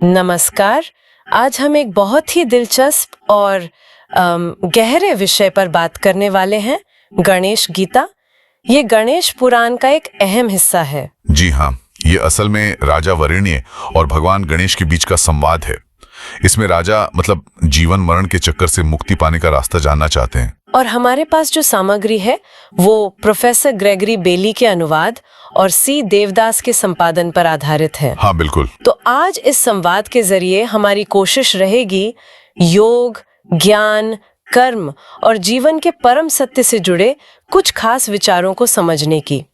नमस्कार। आज हम एक बहुत ही दिलचस्प और गहरे विषय पर बात करने वाले हैं, गणेश गीता। ये गणेश पुराण का एक अहम हिस्सा है। जी हाँ, ये असल में राजा वरेण्य और भगवान गणेश के बीच का संवाद है। इसमें राजा मतलब जीवन मरण के चक्कर से मुक्ति पाने का रास्ता जानना चाहते हैं। और हमारे पास जो सामग्री है वो प्रोफेसर ग्रेगरी बेली के अनुवाद और सी देवदास के संपादन पर आधारित है। हाँ बिल्कुल। तो आज इस संवाद के जरिए हमारी कोशिश रहेगी योग, ज्ञान, कर्म और जीवन के परम सत्य से जुड़े कुछ खास विचारों को समझने की।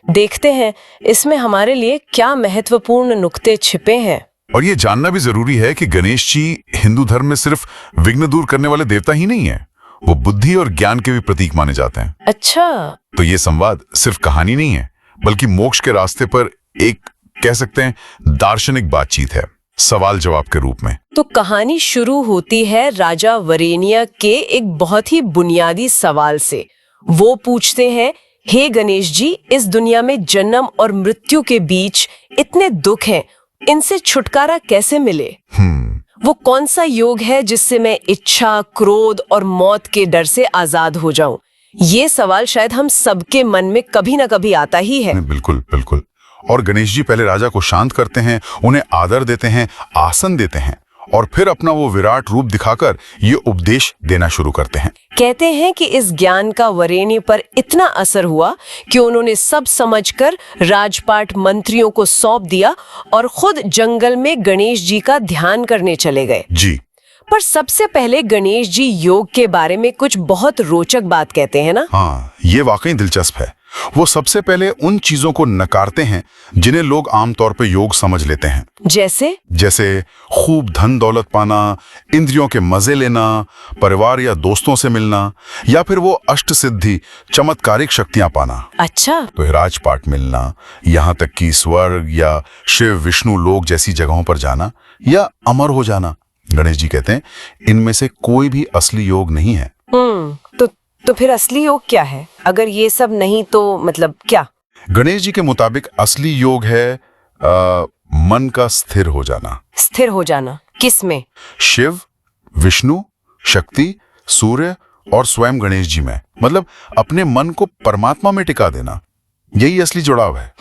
देखते हैं इसमें हमारे लिए क्या महत्वपूर्ण नुक्ते छिपे हैं। और ये जानना भी जरूरी है कि गणेश जी हिंदू धर्म में सिर्फ विघ्न दूर करने वाले देवता ही नहीं है, वो बुद्धि और ज्ञान के भी प्रतीक माने जाते हैं। अच्छा, तो ये संवाद सिर्फ कहानी नहीं है, बल्कि मोक्ष के रास्ते पर एक कह सकते हैं दार्शनिक बातचीत है, सवाल जवाब के रूप में। तो कहानी शुरू होती है राजा वरेण्य के एक बहुत ही बुनियादी सवाल से। वो पूछते हैं, हे गणेश जी, इस दुनिया में जन्म और मृत्यु के बीच इतने दुख हैं, इनसे छुटकारा कैसे मिले? वो कौन सा योग है जिससे मैं इच्छा, क्रोध और मौत के डर से आजाद हो जाऊं? ये सवाल शायद हम सबके मन में कभी ना कभी आता ही है। बिल्कुल बिल्कुल। और गणेश जी पहले राजा को शांत करते हैं, उन्हें आदर देते हैं, आसन देते हैं और फिर अपना वो विराट रूप दिखाकर ये उपदेश देना शुरू करते हैं। कहते हैं कि इस ज्ञान का वरेण्य पर इतना असर हुआ कि उन्होंने सब समझकर राजपाट मंत्रियों को सौंप दिया और खुद जंगल में गणेश जी का ध्यान करने चले गए। जी। पर सबसे पहले गणेश जी योग के बारे में कुछ बहुत रोचक बात कहते हैं ना? हाँ, ये वाकई दिलचस्प है। वो सबसे पहले उन चीजों को नकारते हैं जिन्हें लोग आमतौर पे योग समझ लेते हैं। जैसे खूब धन दौलत पाना, इंद्रियों के मजे लेना, परिवार या दोस्तों से मिलना, या फिर वो अष्ट सिद्धि चमत्कारिक शक्तियां पाना। अच्छा। तो राजपाट मिलना, यहाँ तक कि स्वर्ग या शिव विष्णु लोक जैसी जगहों पर जाना या अमर हो जाना। गणेश जी कहते हैं इनमें से कोई भी असली योग नहीं है। तो फिर असली योग क्या है? अगर ये सब नहीं तो मतलब क्या? गणेश जी के मुताबिक असली योग है मन का स्थिर हो जाना। स्थिर हो जाना किसमें? शिव, विष्णु, शक्ति, सूर्य और स्वयं गणेश जी में। मतलब अपने मन को परमात्मा में टिका देना, यही असली जुड़ाव है।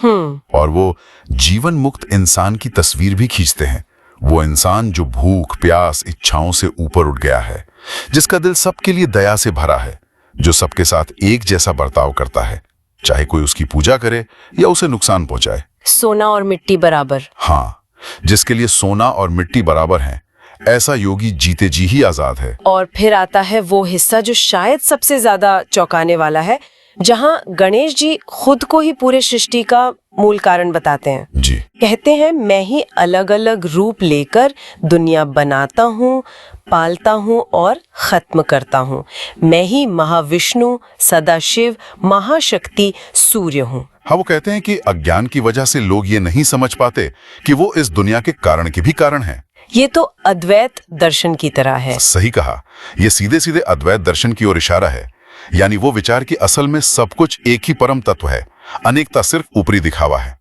और वो जीवन मुक्त इंसान की तस्वीर भी खींचते हैं। वो इंसान जो भूख, प्यास, इच्छाओं से ऊपर उठ गया है, जिसका दिल सबके लिए दया से भरा है, जो सबके साथ एक जैसा बर्ताव करता है, चाहे कोई उसकी पूजा करे या उसे नुकसान पहुंचाए। सोना और मिट्टी बराबर। हाँ, जिसके लिए सोना और मिट्टी बराबर हैं, ऐसा योगी जीते जी ही आजाद है। और फिर आता है वो हिस्सा जो शायद सबसे ज्यादा चौंकाने वाला है, जहाँ गणेश जी खुद को ही पूरे सृष्टि का मूल कारण बताते हैं। जी। कहते हैं, मैं ही अलग अलग रूप लेकर दुनिया बनाता हूँ, पालता हूँ और खत्म करता हूँ। मैं ही महाविष्णु, सदाशिव, महाशक्ति, सूर्य हूँ। हाँ, वो कहते हैं कि अज्ञान की वजह से लोग ये नहीं समझ पाते कि वो इस दुनिया के कारण के भी कारण हैं। ये तो अद्वैत दर्शन की तरह है। सही कहा, ये सीधे सीधे अद्वैत दर्शन की ओर इशारा है। यानी वो विचार कि असल में सब कुछ एक ही परम तत्व है, अनेकता सिर्फ ऊपरी दिखावा है।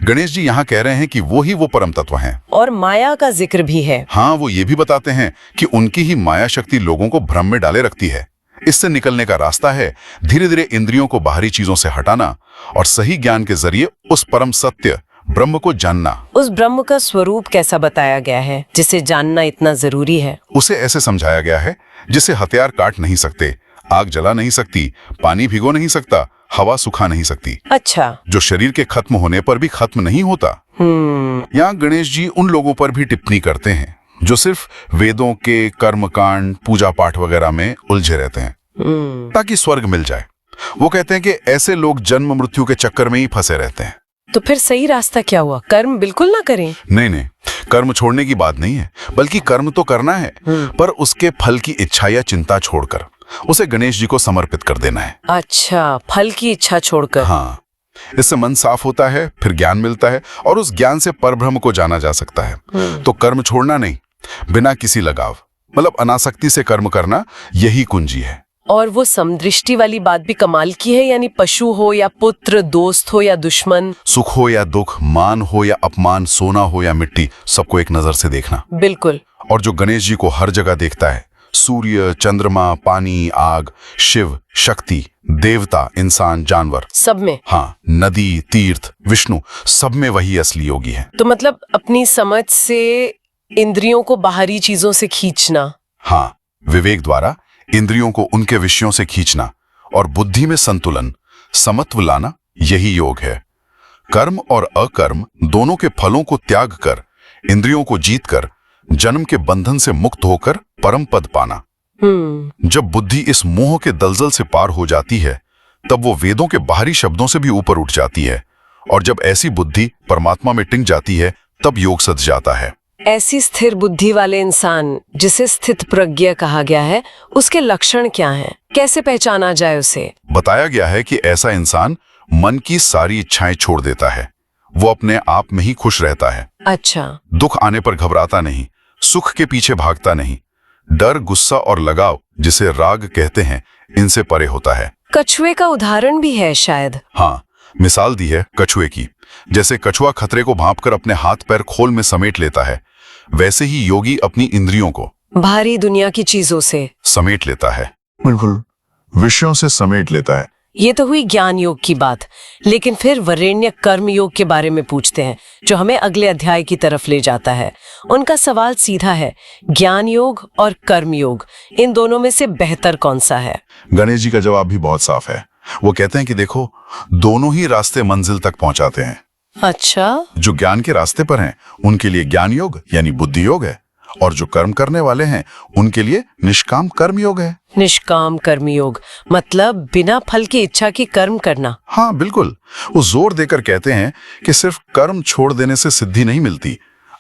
गणेश जी यहाँ कह रहे हैं कि वो ही वो परम तत्व हैं। और माया का जिक्र भी है। हाँ, वो ये भी बताते हैं कि उनकी ही माया शक्ति लोगों को भ्रम में डाले रखती है। इससे निकलने का रास्ता है धीरे धीरे इंद्रियों को बाहरी चीजों से हटाना और सही ज्ञान के जरिए उस परम सत्य ब्रह्म को जानना। उस ब्रह्म का स्वरूप कैसा बताया गया है जिसे जानना इतना जरूरी है? उसे ऐसे समझाया गया है जिसे हथियार काट नहीं सकते, आग जला नहीं सकती, पानी भिगो नहीं सकता, हवा सुखा नहीं सकती। अच्छा। जो शरीर के खत्म होने पर भी खत्म नहीं होता। यहाँ गणेश जी उन लोगों पर भी टिप्पणी करते हैं जो सिर्फ वेदों के कर्मकांड, पूजा पाठ वगैरह में उलझे रहते हैं ताकि स्वर्ग मिल जाए। वो कहते हैं कि ऐसे लोग जन्म मृत्यु के चक्कर में ही फंसे रहते हैं। तो फिर सही रास्ता क्या हुआ? कर्म बिल्कुल ना करें? नहीं, कर्म छोड़ने की बात नहीं है, बल्कि कर्म तो करना है, पर उसके फल की इच्छा या चिंता छोड़कर उसे गणेश जी को समर्पित कर देना है। अच्छा, फल की इच्छा छोड़कर। हाँ, इससे मन साफ होता है, फिर ज्ञान मिलता है और उस ज्ञान से परब्रह्म को जाना जा सकता है। तो कर्म छोड़ना नहीं, बिना किसी लगाव, मतलब अनासक्ति से कर्म करना, यही कुंजी है। और वो समदृष्टि वाली बात भी कमाल की है, यानी पशु हो या पुत्र, दोस्त हो या दुश्मन, सुख हो या दुख, मान हो या अपमान, सोना हो या मिट्टी, सबको एक नजर से देखना। बिल्कुल। और जो गणेश जी को हर जगह देखता है, सूर्य, चंद्रमा, पानी, आग, शिव, शक्ति, देवता, इंसान, जानवर, सब में। हाँ, नदी, तीर्थ, विष्णु, सब में वही असली योगी है। तो मतलब अपनी समझ से इंद्रियों को बाहरी चीजों से खींचना। हाँ, विवेक द्वारा इंद्रियों को उनके विषयों से खींचना और बुद्धि में संतुलन, समत्व लाना, यही योग है। कर्म और अकर्म दोनों के फलों को त्याग कर, इंद्रियों को जीतकर, जन्म के बंधन से मुक्त होकर परम पद पाना। जब बुद्धि इस मोह के दलदल से पार हो जाती है, तब वो वेदों के बाहरी शब्दों से भी ऊपर उठ जाती है, और जब ऐसी बुद्धि परमात्मा में टिक जाती है, तब योग सज जाता है। ऐसी स्थिर बुद्धि वाले इंसान, जिसे स्थित प्रज्ञ कहा गया है, उसके लक्षण क्या हैं? कैसे पहचाना जाए उसे? बताया गया है कि ऐसा इंसान मन की सारी इच्छाएं छोड़ देता है, वो अपने आप में ही खुश रहता है। अच्छा। दुख आने पर घबराता नहीं, सुख के पीछे भागता नहीं, डर, गुस्सा और लगाव, जिसे राग कहते हैं, इनसे परे होता है। कछुए का उदाहरण भी है शायद। हाँ, मिसाल दी है कछुए की। जैसे कछुआ खतरे को भांपकर अपने हाथ पैर खोल में समेट लेता है, वैसे ही योगी अपनी इंद्रियों को भारी दुनिया की चीजों से समेट लेता है। बिल्कुल, विषयों से समेट लेता है। ये तो हुई ज्ञान योग की बात, लेकिन फिर वरेण्य कर्म योग के बारे में पूछते हैं, जो हमें अगले अध्याय की तरफ ले जाता है। उनका सवाल सीधा है, ज्ञान योग और कर्म योग, इन दोनों में से बेहतर कौन सा है? गणेश जी का जवाब भी बहुत साफ है। वो कहते हैं कि देखो, दोनों ही रास्ते मंजिल तक पहुंचाते हैं। अच्छा। जो ज्ञान के रास्ते पर हैं, उनके लिए ज्ञान योग यानी बुद्धि योग है, और जो कर्म करने वाले हैं, उनके लिए निष्काम कर्म योग है। निष्काम कर्म योग मतलब बिना फल की इच्छा की कर्म करना। हाँ बिल्कुल, वो जोर देकर कहते हैं कि सिर्फ कर्म छोड़ देने से सिद्धि नहीं मिलती।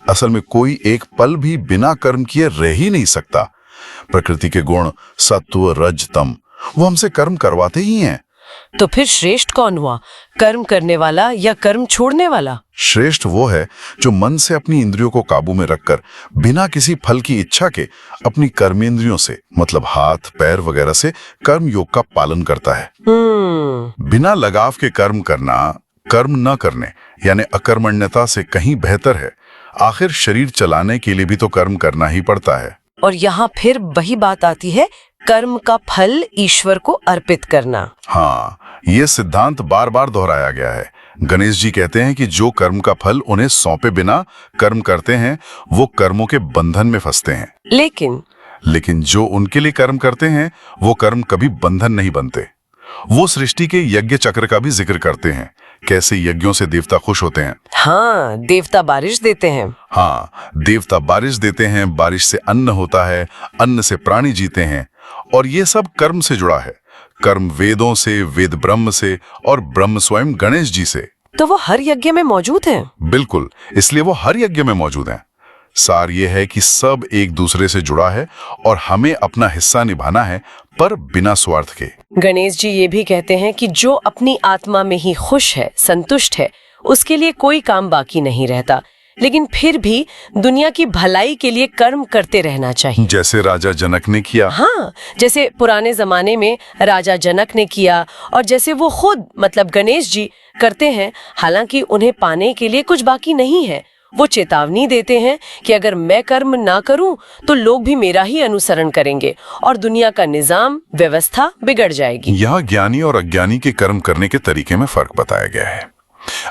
असल में कोई एक पल भी बिना कर्म किए रह ही नहीं सकता। प्रकृति के गुण सत्व, रज, तम, वो हमसे कर्म करवाते ही हैं। तो फिर श्रेष्ठ कौन हुआ, कर्म करने वाला या कर्म छोड़ने वाला? श्रेष्ठ वो है जो मन से अपनी इंद्रियों को काबू में रखकर बिना किसी फल की इच्छा के अपनी कर्मेंद्रियों से, मतलब हाथ, पैर वगैरह से कर्म योग का पालन करता है। बिना लगाव के कर्म करना कर्म न करने यानी अकर्मण्यता से कहीं बेहतर है। आखिर शरीर चलाने के लिए भी तो कर्म करना ही पड़ता है। और यहाँ फिर वही बात आती है, कर्म का फल ईश्वर को अर्पित करना। हाँ, ये सिद्धांत बार बार दोहराया गया है। गणेश जी कहते हैं कि जो कर्म का फल उन्हें सौंपे बिना कर्म करते हैं, वो कर्मों के बंधन में फंसते हैं। लेकिन जो उनके लिए कर्म करते हैं, वो कर्म कभी बंधन नहीं बनते। वो सृष्टि के यज्ञ चक्र का भी जिक्र करते हैं, कैसे यज्ञों से देवता खुश होते हैं। हाँ, देवता बारिश देते हैं। हाँ, देवता बारिश देते हैं, बारिश से अन्न होता है, अन्न से प्राणी जीते हैं, और ये सब कर्म से जुड़ा है। कर्म वेदों से, वेद ब्रह्म से, और ब्रह्म स्वयं गणेश जी से। तो वो हर यज्ञ में मौजूद हैं। बिल्कुल, इसलिए वो हर यज्ञ में मौजूद हैं। सार ये है कि सब एक दूसरे से जुड़ा है और हमें अपना हिस्सा निभाना है, पर बिना स्वार्थ के। गणेश जी ये भी कहते हैं कि जो अपनी आत्मा में ही खुश है, संतुष्ट है, उसके लिए कोई काम बाकी नहीं रहता। लेकिन फिर भी दुनिया की भलाई के लिए कर्म करते रहना चाहिए, जैसे राजा जनक ने किया। हाँ, जैसे पुराने जमाने में राजा जनक ने किया, और जैसे वो खुद मतलब गणेश जी करते हैं। हालांकि उन्हें पाने के लिए कुछ बाकी नहीं है। वो चेतावनी देते हैं कि अगर मैं कर्म ना करूं तो लोग भी मेरा ही अनुसरण करेंगे और दुनिया का निजाम व्यवस्था बिगड़ जाएगी। यहाँ ज्ञानी और अज्ञानी के कर्म करने के तरीके में फर्क बताया गया है।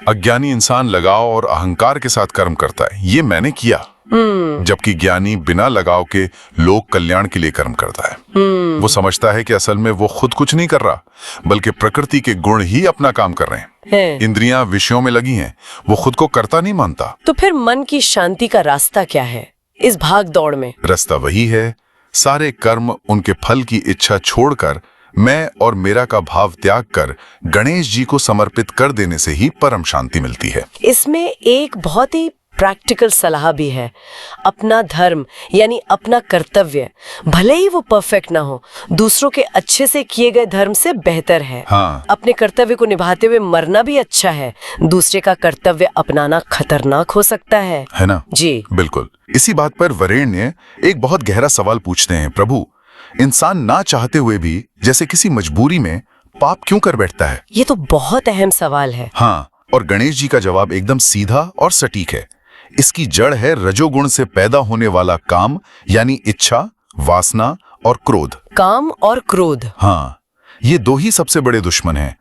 अज्ञानी इंसान लगाव और अहंकार के साथ कर्म करता है, ये मैंने किया, जबकि ज्ञानी बिना लगाव के लोक कल्याण के लिए कर्म करता है। वो समझता है कि असल में वो खुद कुछ नहीं कर रहा, बल्कि प्रकृति के गुण ही अपना काम कर रहे हैं। इंद्रियां विषयों में लगी हैं, वो खुद को कर्ता नहीं मानता। तो फिर मन की शांति का रास्ता क्या है इस भाग दौड़ में? रास्ता वही है, सारे कर्म उनके फल की इच्छा छोड़कर मैं और मेरा का भाव त्याग कर गणेश जी को समर्पित कर देने से ही परम शांति मिलती है। इसमें एक बहुत ही प्रैक्टिकल सलाह भी है। अपना धर्म यानी अपना कर्तव्य, भले ही वो परफेक्ट ना हो, दूसरों के अच्छे से किए गए धर्म से बेहतर है। हाँ। अपने कर्तव्य को निभाते हुए मरना भी अच्छा है। दूसरे का कर्तव्य अपनाना खतरनाक हो सकता है ना? जी बिल्कुल। इसी बात पर वरेण्य एक बहुत गहरा सवाल पूछते हैं, प्रभु इंसान ना चाहते हुए भी जैसे किसी मजबूरी में पाप क्यों कर बैठता है? ये तो बहुत अहम सवाल है। हाँ, और गणेश जी का जवाब एकदम सीधा और सटीक है। इसकी जड़ है रजोगुण से पैदा होने वाला काम, यानी इच्छा, वासना और क्रोध। काम और क्रोध। हाँ, ये दो ही सबसे बड़े दुश्मन हैं।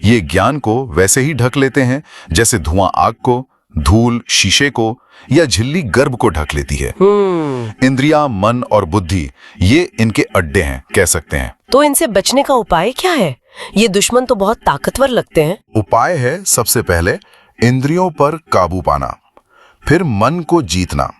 ये ज्ञान को वैसे ही ढक लेते हैं जैसे धुआं आग को, धूल शीशे को या झिल्ली गर्भ को ढक लेती है। इंद्रियां, मन और बुद्धि ये इनके अड्डे हैं, कह सकते हैं। तो इनसे बचने का उपाय क्या है? ये दुश्मन तो बहुत ताकतवर लगते हैं। उपाय है सबसे पहले इंद्रियों पर काबू पाना, फिर मन को जीतना,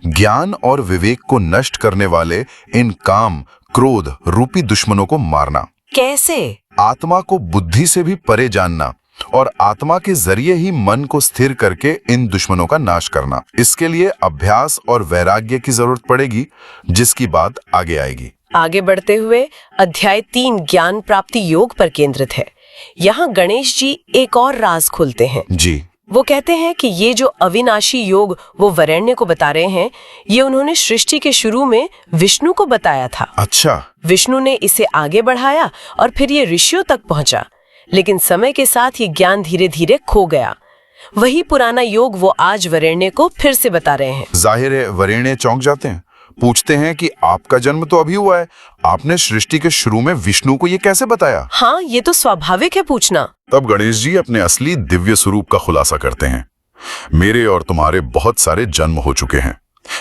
ज्ञान और विवेक को नष्ट करने वाले इन काम, क्रोध रूपी दुश्मनों को मारना। कैसे? आत्मा को बुद्धि से भी परे जानना और आत्मा के जरिए ही मन को स्थिर करके इन दुश्मनों का नाश करना। इसके लिए अभ्यास और वैराग्य की जरूरत पड़ेगी, जिसकी बात आगे आएगी। आगे बढ़ते हुए अध्याय 3 ज्ञान प्राप्ति योग पर केंद्रित है। यहाँ गणेश जी एक और राज खोलते हैं। जी, वो कहते हैं कि ये जो अविनाशी योग वो वरेण्य को बता रहे हैं, ये उन्होंने सृष्टि के शुरू में विष्णु को बताया था। अच्छा। विष्णु ने इसे आगे बढ़ाया और फिर ये ऋषियों तक पहुंचा, लेकिन समय के साथ ये ज्ञान धीरे धीरे खो गया। वही पुराना योग वो आज वरेण्य को फिर से बता रहे हैं। जाहिर है वरेण्य चौंक जाते हैं, पूछते हैं कि आपका जन्म तो अभी हुआ है, आपने सृष्टि के शुरू में विष्णु को ये कैसे बताया? हाँ, ये तो स्वाभाविक है पूछना। तब गणेश जी अपने असली दिव्य स्वरूप का खुलासा करते हैं। मेरे और तुम्हारे बहुत सारे जन्म हो चुके हैं,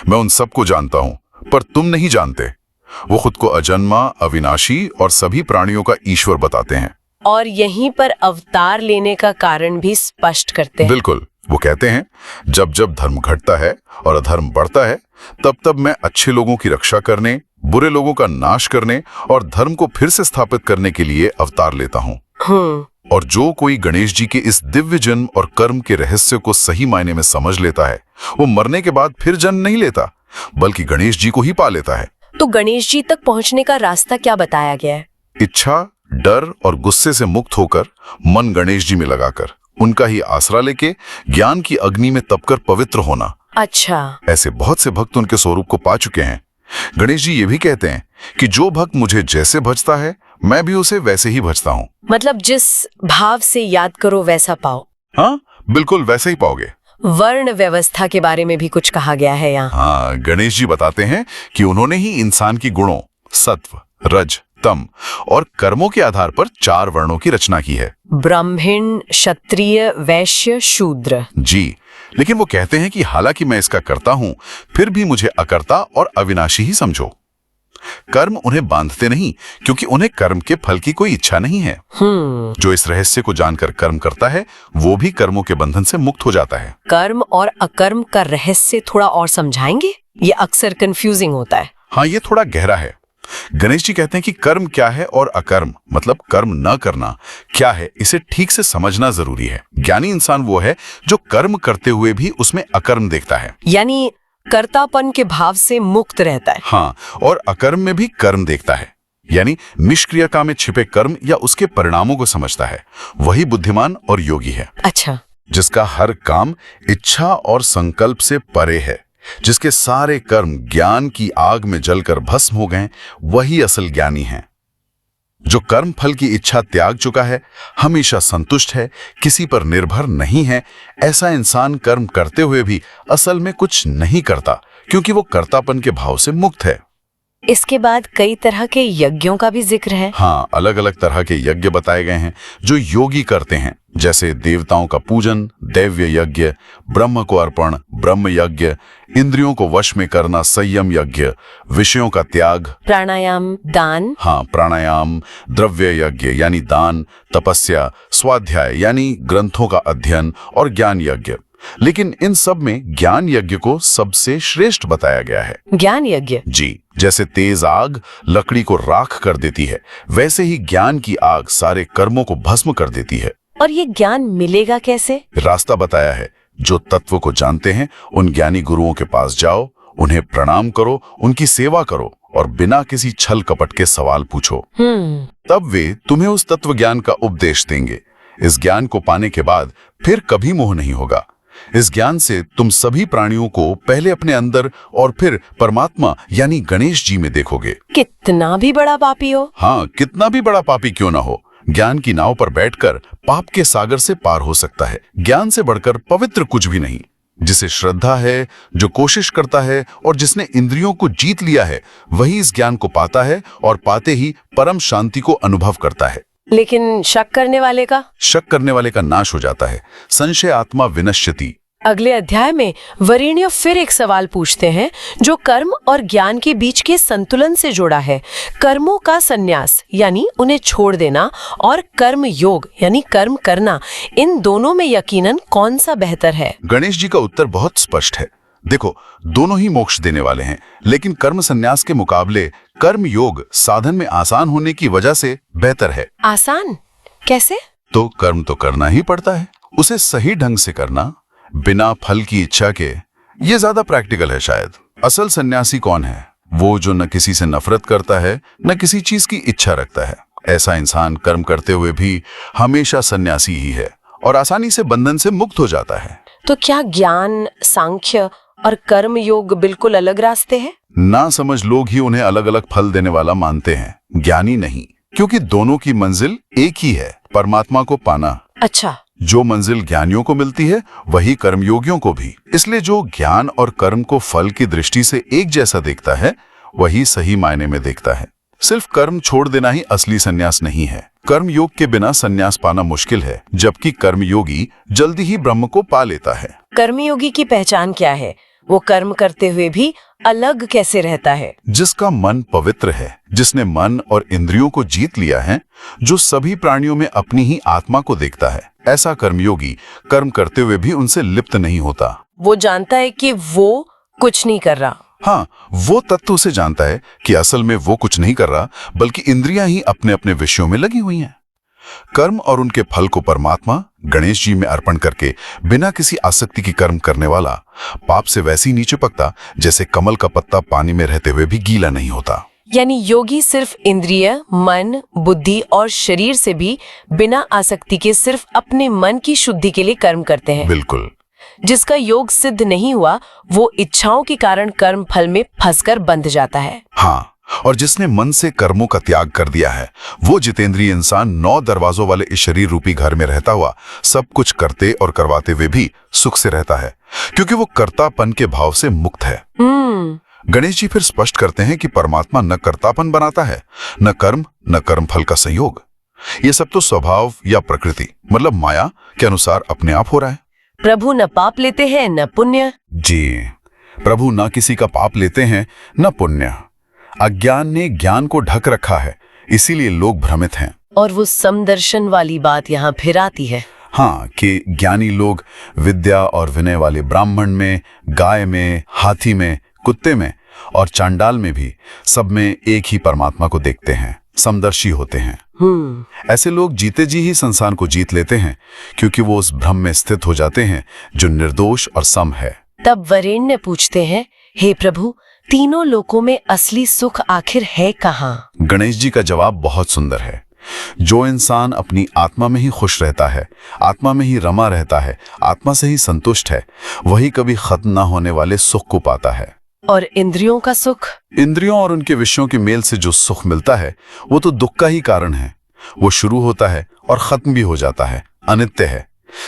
मैं उन सबको जानता हूं, पर तुम नहीं जानते। वो खुद को अजन्मा, अविनाशी और सभी प्राणियों का ईश्वर बताते हैं। और यहीं पर अवतार लेने का कारण भी स्पष्ट करते हैं। बिल्कुल, वो कहते हैं जब जब धर्म घटता है और अधर्म बढ़ता है, तब तब मैं अच्छे लोगों की रक्षा करने, बुरे लोगों का नाश करने और धर्म को फिर से स्थापित करने के लिए अवतार लेता हूँ। और जो कोई गणेश जी के इस दिव्य जन्म और कर्म के रहस्य को सही मायने में समझ लेता है, वो मरने के बाद फिर जन्म नहीं लेता, बल्कि गणेश जी को ही पा लेता है। तो गणेश जी तक पहुंचने का रास्ता क्या बताया गया है? इच्छा, डर और गुस्से से मुक्त होकर, मन गणेश जी में लगाकर, उनका ही आसरा लेके ज्ञान की अग्नि में तपकर पवित्र होना। अच्छा। ऐसे बहुत से भक्त उनके स्वरूप को पा चुके हैं। गणेश जी ये भी कहते हैं कि जो भक्त मुझे जैसे भजता है, मैं भी उसे वैसे ही भजता हूँ। मतलब जिस भाव से याद करो वैसा पाओ। हाँ, बिल्कुल वैसे ही पाओगे। वर्ण व्यवस्था के बारे में भी कुछ कहा गया है यहाँ। हाँ, गणेश जी बताते हैं कि उन्होंने ही इंसान की गुणों सत्व, रज, तम और कर्मों के आधार पर 4 वर्णों की रचना की है। ब्राह्मण, क्षत्रिय, वैश्य, शूद्र। जी, लेकिन वो कहते हैं कि हालांकि मैं इसका करता हूं, फिर भी मुझे अकर्ता और अविनाशी ही समझो। कर्म उन्हें बांधते नहीं, क्योंकि उन्हें कर्म के फल की कोई इच्छा नहीं है। जो इस रहस्य को जानकर कर्म करता है, वो भी कर्मों के बंधन से मुक्त हो जाता है। कर्म और अकर्म का रहस्य थोड़ा और समझाएंगे? ये अक्सर कंफ्यूजिंग होता है। हाँ, ये थोड़ा गहरा है। गणेश जी कहते हैं कि कर्म क्या है और अकर्म मतलब कर्म न करना क्या है, इसे ठीक से समझना जरूरी है। ज्ञानी इंसान वो है जो कर्म करते हुए भी उसमें अकर्म देखता है, यानी कर्तापन के भाव से मुक्त रहता है। हाँ, और अकर्म में भी कर्म देखता है, यानी निष्क्रियता में छिपे कर्म या उसके परिणामों को समझता है। वही बुद्धिमान और योगी है। अच्छा। जिसका हर काम इच्छा और संकल्प से परे है, जिसके सारे कर्म ज्ञान की आग में जलकर भस्म हो गए, वही असल ज्ञानी है। जो कर्म फल की इच्छा त्याग चुका है, हमेशा संतुष्ट है, किसी पर निर्भर नहीं है, ऐसा इंसान कर्म करते हुए भी असल में कुछ नहीं करता, क्योंकि वो कर्तापन के भाव से मुक्त है। इसके बाद कई तरह के यज्ञों का भी जिक्र है। हाँ, अलग अलग तरह के यज्ञ बताए गए हैं जो योगी करते हैं, जैसे देवताओं का पूजन, दैव्य यज्ञ, ब्रह्म को अर्पण, ब्रह्म यज्ञ, इंद्रियों को वश में करना, संयम यज्ञ, विषयों का त्याग, प्राणायाम, दान। हाँ, प्राणायाम, द्रव्य यज्ञ यानी दान, तपस्या, स्वाध्याय यानी ग्रंथों का अध्ययन और ज्ञान यज्ञ। लेकिन इन सब में ज्ञान यज्ञ को सबसे श्रेष्ठ बताया गया है। ज्ञान यज्ञ? जी, जैसे तेज आग लकड़ी को राख कर देती है, वैसे ही ज्ञान की आग सारे कर्मों को भस्म कर देती है। और ये ज्ञान मिलेगा कैसे? रास्ता बताया है। जो तत्व को जानते हैं, उन ज्ञानी गुरुओं के पास जाओ, उन्हें प्रणाम करो, उनकी सेवा करो और बिना किसी छल कपट के सवाल पूछो। तब वे तुम्हें उस तत्व ज्ञान का उपदेश देंगे। इस ज्ञान को पाने के बाद फिर कभी मोह नहीं होगा। इस ज्ञान से तुम सभी प्राणियों को पहले अपने अंदर और फिर परमात्मा यानी गणेश जी में देखोगे। कितना भी बड़ा पापी हो। हाँ, कितना भी बड़ा पापी क्यों ना हो, ज्ञान की नाव पर बैठकर पाप के सागर से पार हो सकता है। ज्ञान से बढ़कर पवित्र कुछ भी नहीं। जिसे श्रद्धा है, जो कोशिश करता है और जिसने इंद्रियों को जीत लिया है, वही इस ज्ञान को पाता है और पाते ही परम शांति को अनुभव करता है। लेकिन शक करने वाले का? शक करने वाले का नाश हो जाता है। संशय आत्मा विनश्यति। अगले अध्याय में वरेण्य फिर एक सवाल पूछते हैं जो कर्म और ज्ञान के बीच के संतुलन से जुड़ा है। कर्मों का संन्यास यानी उन्हें छोड़ देना और कर्म योग यानी कर्म करना, इन दोनों में यकीनन कौन सा बेहतर है? गणेश जी का उत्तर बहुत स्पष्ट है। देखो, दोनों ही मोक्ष देने वाले हैं, लेकिन कर्म संन्यास के मुकाबले कर्म योग साधन में आसान होने की वजह से बेहतर है। आसान कैसे? तो कर्म तो करना ही पड़ता है, उसे सही ढंग से करना बिना फल की इच्छा के, ये ज्यादा प्रैक्टिकल है शायद। असल सन्यासी कौन है? वो जो न किसी से नफरत करता है न किसी चीज की इच्छा रखता है। ऐसा इंसान कर्म करते हुए भी हमेशा सन्यासी ही है और आसानी से बंधन से मुक्त हो जाता है। तो क्या ज्ञान, सांख्य और कर्म योग बिल्कुल अलग रास्ते हैं? ना समझ लोग ही उन्हें अलग अलग फल देने वाला मानते हैं, ज्ञानी नहीं, क्योंकि दोनों की मंजिल एक ही है, परमात्मा को पाना। अच्छा, जो मंजिल ज्ञानियों को मिलती है वही कर्मयोगियों को भी। इसलिए जो ज्ञान और कर्म को फल की दृष्टि से एक जैसा देखता है, वही सही मायने में देखता है। सिर्फ कर्म छोड़ देना ही असली सन्यास नहीं है। कर्म योग के बिना सन्यास पाना मुश्किल है, जबकि कर्मयोगी जल्दी ही ब्रह्म को पा लेता है। कर्मयोगी की पहचान क्या है? वो कर्म करते हुए भी अलग कैसे रहता है? जिसका मन पवित्र है, जिसने मन और इंद्रियों को जीत लिया है, जो सभी प्राणियों में अपनी ही आत्मा को देखता है, ऐसा कर्मयोगी कर्म करते हुए भी उनसे लिप्त नहीं होता। वो जानता है कि वो कुछ नहीं कर रहा। हाँ, वो तत्व उसे जानता है कि असल में वो कुछ नहीं कर रहा, बल्कि इंद्रियां ही अपने अपने विषयों में लगी हुई हैं। कर्म और उनके फल को परमात्मा गणेश जी में अर्पण करके बिना किसी आसक्ति की कर्म करने वाला पाप से वैसे ही नहीं चिपकता जैसे कमल का पत्ता पानी में रहते हुए भी गीला नहीं होता। यानी योगी सिर्फ इंद्रिय, मन, बुद्धि और शरीर से भी बिना आसक्ति के सिर्फ अपने मन की शुद्धि के लिए कर्म करते हैं। बिल्कुल। जिसका योग सिद्ध नहीं हुआ, वो इच्छाओं के कारण कर्म फल में फंसकर बंध जाता है। हाँ, और जिसने मन से कर्मों का त्याग कर दिया है, वो जितेंद्रिय इंसान 9 दरवाजों वाले इस शरीर रूपी घर में रहता हुआ सब कुछ करते और करवाते हुए भी सुख से रहता है, क्योंकि वो कर्तापन के भाव से मुक्त है। गणेश जी फिर स्पष्ट करते हैं कि परमात्मा न कर्तापन बनाता है, न कर्म फल का संयोग। ये सब तो स्वभाव या प्रकृति मतलब माया के अनुसार अपने आप हो रहा है। प्रभु न पाप लेते हैं न पुण्य। जी, प्रभु न किसी का पाप लेते हैं न पुण्य। अज्ञान ने ज्ञान को ढक रखा है, इसीलिए लोग भ्रमित हैं। और वो समदर्शन वाली बात यहाँ फिर आती है। हाँ, कि ज्ञानी लोग विद्या और विनय वाले ब्राह्मण में, गाय में, हाथी में, कुत्ते में और चांडाल में भी सब में एक ही परमात्मा को देखते हैं, समदर्शी होते हैं। ऐसे लोग जीते जी ही संसार को जीत लेते हैं, क्योंकि वो उस भ्रम में स्थित हो जाते हैं जो निर्दोष और सम है। तब वरेण्य पूछते हैं, हे प्रभु, तीनों लोकों में असली सुख आखिर है कहाँ? गणेश जी का जवाब बहुत सुंदर है। जो इंसान अपनी आत्मा में ही खुश रहता है, आत्मा में ही रमा रहता है, आत्मा से ही संतुष्ट है, वही कभी खत्म ना होने वाले सुख को पाता है। और इंद्रियों का सुख? इंद्रियों और उनके विषयों के मेल से जो सुख मिलता है, वो तो दुख का ही कारण है। वो शुरू होता है और खत्म भी हो जाता है, अनित्य है।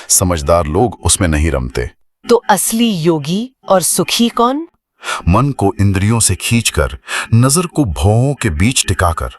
समझदार लोग उसमें नहीं रमते। तो असली योगी और सुखी कौन? मन को इंद्रियों से खींचकर, नजर को भौहों के बीच टिकाकर,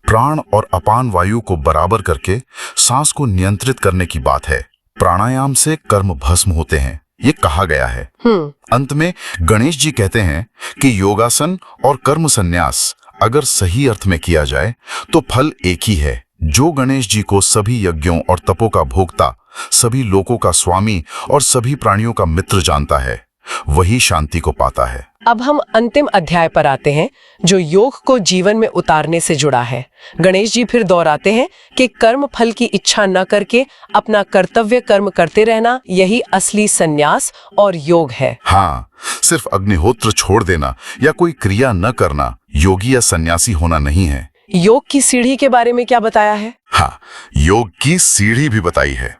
प्राण और अपान वायु को बराबर करके सांस को नियंत्रित करने की बात है। प्राणायाम से कर्म भस्म होते हैं, ये कहा गया है। अंत में गणेश जी कहते हैं कि योगासन और कर्म संन्यास अगर सही अर्थ में किया जाए तो फल एक ही है। जो गणेश जी को सभी यज्ञों और तपों का भोक्ता, सभी लोकों का स्वामी और सभी प्राणियों का मित्र जानता है, वही शांति को पाता है। अब हम अंतिम अध्याय पर आते हैं, जो योग को जीवन में उतारने से जुड़ा है। गणेश जी फिर दोहराते हैं कि कर्म फल की इच्छा न करके अपना कर्तव्य कर्म करते रहना, यही असली संन्यास और योग है। हाँ, सिर्फ अग्निहोत्र छोड़ देना या कोई क्रिया न करना योगी या सन्यासी होना नहीं है। योग की सीढ़ी के बारे में क्या बताया है? हाँ, योग की सीढ़ी भी बताई है।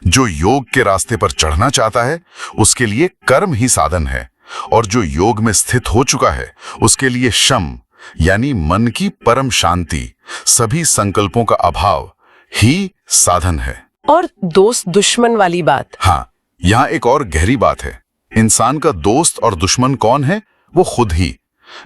जो योग के रास्ते पर चढ़ना चाहता है उसके लिए कर्म ही साधन है, और जो योग में स्थित हो चुका है उसके लिए शम यानी मन की परम शांति, सभी संकल्पों का अभाव ही साधन है। और दोस्त दुश्मन वाली बात। हाँ, यहाँ एक और गहरी बात है। इंसान का दोस्त और दुश्मन कौन है? वो खुद ही।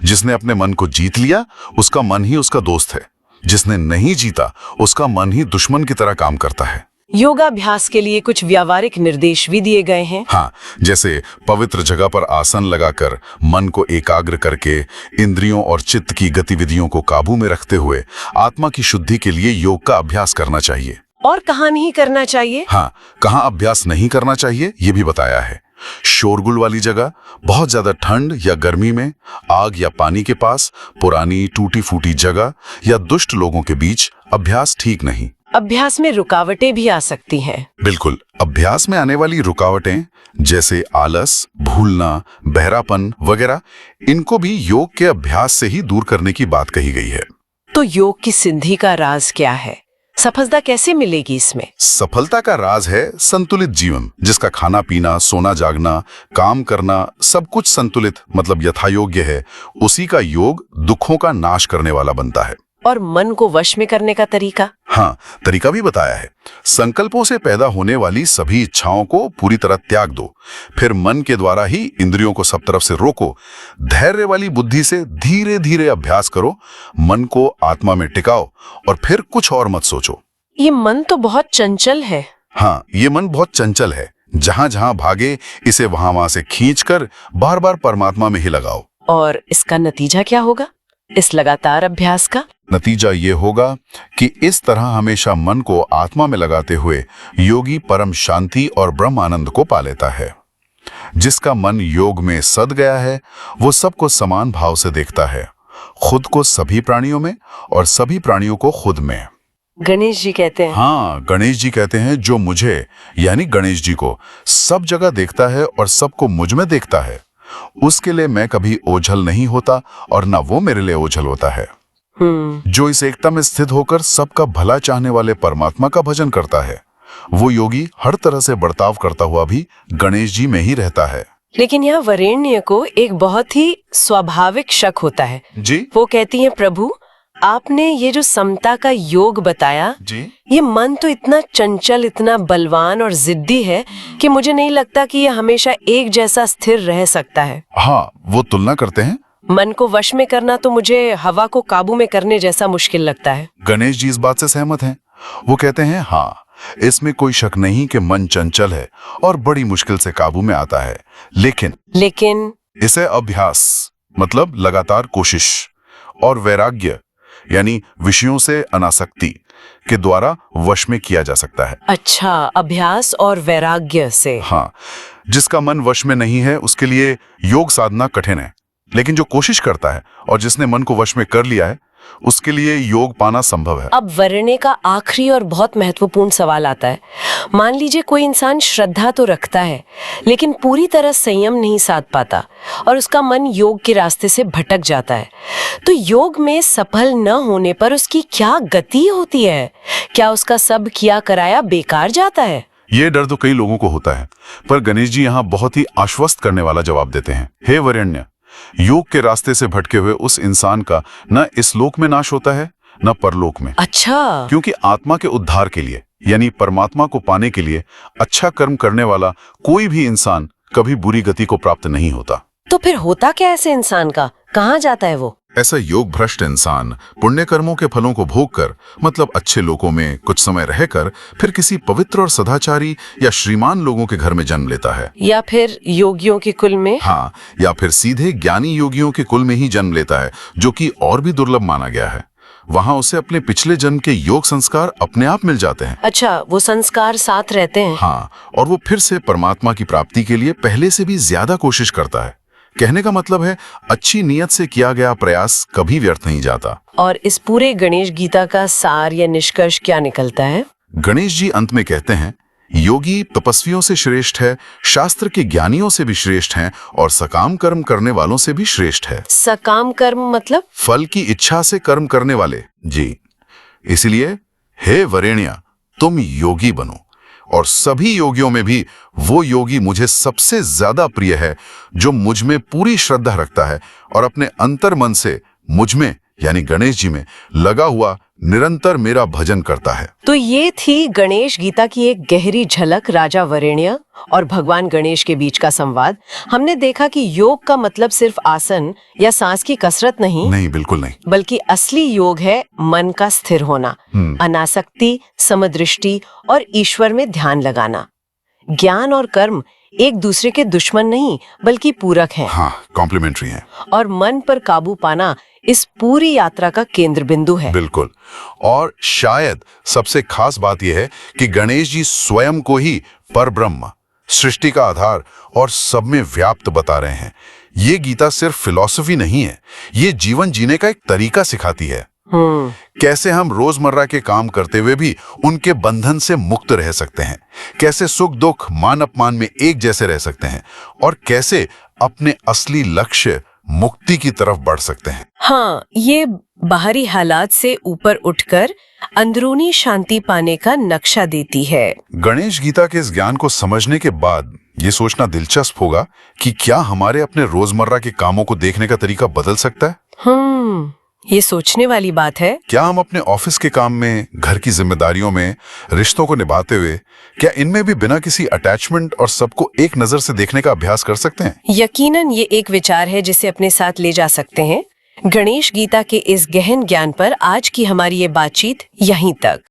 जिसने अपने मन को जीत लिया उसका मन ही उसका दोस्त है, जिसने नहीं जीता उसका मन ही दुश्मन की तरह काम करता है। योगाभ्यास के लिए कुछ व्यावहारिक निर्देश भी दिए गए हैं। हाँ, जैसे पवित्र जगह पर आसन लगाकर मन को एकाग्र करके इंद्रियों और चित्त की गतिविधियों को काबू में रखते हुए आत्मा की शुद्धि के लिए योग का अभ्यास करना चाहिए। और कहाँ नहीं करना चाहिए? हाँ, कहाँ अभ्यास नहीं करना चाहिए ये भी बताया है। शोरगुल वाली जगह, बहुत ज्यादा ठंड या गर्मी में, आग या पानी के पास, पुरानी टूटी फूटी जगह या दुष्ट लोगों के बीच अभ्यास ठीक नहीं। अभ्यास में रुकावटें भी आ सकती हैं। बिल्कुल, अभ्यास में आने वाली रुकावटें जैसे आलस, भूलना, बहरापन वगैरह, इनको भी योग के अभ्यास से ही दूर करने की बात कही गई है। तो योग की सिद्धि का राज क्या है? सफलता कैसे मिलेगी इसमें? सफलता का राज है संतुलित जीवन, जिसका खाना पीना, सोना जागना, काम करना सब कुछ संतुलित मतलब यथायोग्य है। उसी का योग दुखों का नाश करने वाला बनता है। और मन को वश में करने का तरीका? हाँ, तरीका भी बताया है। संकल्पों से पैदा होने वाली सभी इच्छाओं को पूरी तरह त्याग दो, फिर मन के द्वारा ही इंद्रियों को सब तरफ से रोको। धैर्य वाली बुद्धि से धीरे धीरे अभ्यास करो, मन को आत्मा में टिकाओ और फिर कुछ और मत सोचो। ये मन तो बहुत चंचल है। हाँ, ये मन बहुत चंचल है। जहां जहां भागे इसे वहां से खींचकर बार बार परमात्मा में ही लगाओ। और इसका नतीजा क्या होगा इस लगातार अभ्यास का? नतीजा ये होगा कि इस तरह हमेशा मन को आत्मा में लगाते हुए योगी परम शांति और ब्रह्म आनंद को पा लेता है। जिसका मन योग में सद गया है वो सबको समान भाव से देखता है, खुद को सभी प्राणियों में और सभी प्राणियों को खुद में। गणेश जी कहते हैं। हाँ, गणेश जी कहते हैं, जो मुझे यानी गणेश जी को सब जगह देखता है और सबको मुझ में देखता है, उसके लिए मैं कभी ओझल नहीं होता और ना वो मेरे लिए ओझल होता है। जो इस एकता में स्थित होकर सबका भला चाहने वाले परमात्मा का भजन करता है, वो योगी हर तरह से बर्ताव करता हुआ भी गणेश जी में ही रहता है। लेकिन यहाँ वरेण्य को एक बहुत ही स्वाभाविक शक होता है जी। वो कहती हैं, प्रभु आपने ये जो समता का योग बताया जी। ये मन तो इतना चंचल, इतना बलवान और जिद्दी है कि मुझे नहीं लगता कि ये हमेशा एक जैसा स्थिर रह सकता है। हाँ, वो तुलना करते हैं। मन को वश में करना तो मुझे हवा को काबू में करने जैसा मुश्किल लगता है। गणेश जी इस बात से सहमत हैं। वो कहते हैं, हाँ, इसमें कोई शक नहीं कि मन चंचल है और बड़ी मुश्किल से काबू में आता है, लेकिन इसे अभ्यास मतलब लगातार कोशिश और वैराग्य यानी विषयों से अनासक्ति के द्वारा वश में किया जा सकता है। अच्छा, अभ्यास और वैराग्य से। हाँ, जिसका मन वश में नहीं है उसके लिए योग साधना कठिन है, लेकिन जो कोशिश करता है और जिसने मन को वश में कर लिया है उसके लिए योग पाना संभव है। अब वरने का आखिरी और बहुत महत्वपूर्ण सवाल आता है। मान लीजिए कोई इंसान श्रद्धा तो रखता है लेकिन पूरी तरह संयम नहीं साध पाता और उसका मन योग के रास्ते से भटक जाता है, तो योग में सफल न होने पर उसकी क्या गति होती है? क्या उसका सब किया कराया बेकार जाता है? ये डर तो कई लोगों को होता है, पर गणेश जी यहाँ बहुत ही आश्वस्त करने वाला जवाब देते हैं। हे वरेण्य, योग के रास्ते से भटके हुए उस इंसान का न इस लोक में नाश होता है न परलोक में। अच्छा। क्योंकि आत्मा के उद्धार के लिए यानी परमात्मा को पाने के लिए अच्छा कर्म करने वाला कोई भी इंसान कभी बुरी गति को प्राप्त नहीं होता। तो फिर होता क्या ऐसे इंसान का? कहाँ जाता है वो? ऐसा योग भ्रष्ट इंसान पुण्य कर्मों के फलों को भोगकर मतलब अच्छे लोगों में कुछ समय रहकर फिर किसी पवित्र और सदाचारी या श्रीमान लोगों के घर में जन्म लेता है, या फिर योगियों के कुल में। हाँ, या फिर सीधे ज्ञानी योगियों के कुल में ही जन्म लेता है, जो कि और भी दुर्लभ माना गया है। वहाँ उसे अपने पिछले जन्म के योग संस्कार अपने आप मिल जाते हैं। अच्छा, वो संस्कार साथ रहते हैं। हाँ, और वो फिर से परमात्मा की प्राप्ति के लिए पहले से भी ज्यादा कोशिश करता है। कहने का मतलब है, अच्छी नीयत से किया गया प्रयास कभी व्यर्थ नहीं जाता। और इस पूरे गणेश गीता का सार या निष्कर्ष क्या निकलता है? गणेश जी अंत में कहते हैं, योगी तपस्वियों से श्रेष्ठ है, शास्त्र के ज्ञानियों से भी श्रेष्ठ हैं और सकाम कर्म करने वालों से भी श्रेष्ठ है। सकाम कर्म मतलब? फल की इच्छा से कर्म करने वाले। जी, इसलिए हे वरेण्य, तुम योगी बनो, और सभी योगियों में भी वो योगी मुझे सबसे ज्यादा प्रिय है जो मुझ में पूरी श्रद्धा रखता है और अपने अंतर मन से मुझ में यानी गणेश जी में लगा हुआ निरंतर मेरा भजन करता है। तो ये थी गणेश गीता की एक गहरी झलक राजा वरेण्य और भगवान गणेश के बीच का संवाद। हमने देखा कि योग का मतलब सिर्फ आसन या सांस की कसरत नहीं, बिल्कुल नहीं, बल्कि असली योग है मन का स्थिर होना, अनासक्ति, समदृष्टि और ईश्वर में ध्यान लगाना। ज्ञान और कर्म एक दूसरे के दुश्मन नहीं बल्कि पूरक हैं। हाँ, कॉम्प्लीमेंट्री हैं। और मन पर काबू पाना इस पूरी यात्रा का केंद्र बिंदु है। बिल्कुल। और शायद सबसे खास बात यह है कि गणेश जी स्वयं को ही परब्रह्म, सृष्टि का आधार और सब में व्याप्त बता रहे हैं। ये गीता सिर्फ फिलॉसफी नहीं है, ये जीवन जीने का एक तरीका सिखाती है। कैसे हम रोजमर्रा के काम करते हुए भी उनके बंधन से मुक्त रह सकते हैं, कैसे सुख दुख मान अपमान में एक जैसे रह सकते हैं और कैसे अपने असली लक्ष्य मुक्ति की तरफ बढ़ सकते हैं। हाँ, ये बाहरी हालात से ऊपर उठकर अंदरूनी शांति पाने का नक्शा देती है। गणेश गीता के इस ज्ञान को समझने के बाद ये सोचना दिलचस्प होगा कि क्या हमारे अपने रोजमर्रा के कामों को देखने का तरीका बदल सकता है। ये सोचने वाली बात है। क्या हम अपने ऑफिस के काम में, घर की जिम्मेदारियों में, रिश्तों को निभाते हुए, क्या इनमें भी बिना किसी अटैचमेंट और सबको एक नजर से देखने का अभ्यास कर सकते हैं? यकीनन ये एक विचार है जिसे अपने साथ ले जा सकते हैं। गणेश गीता के इस गहन ज्ञान पर आज की हमारी ये बातचीत यहीं तक।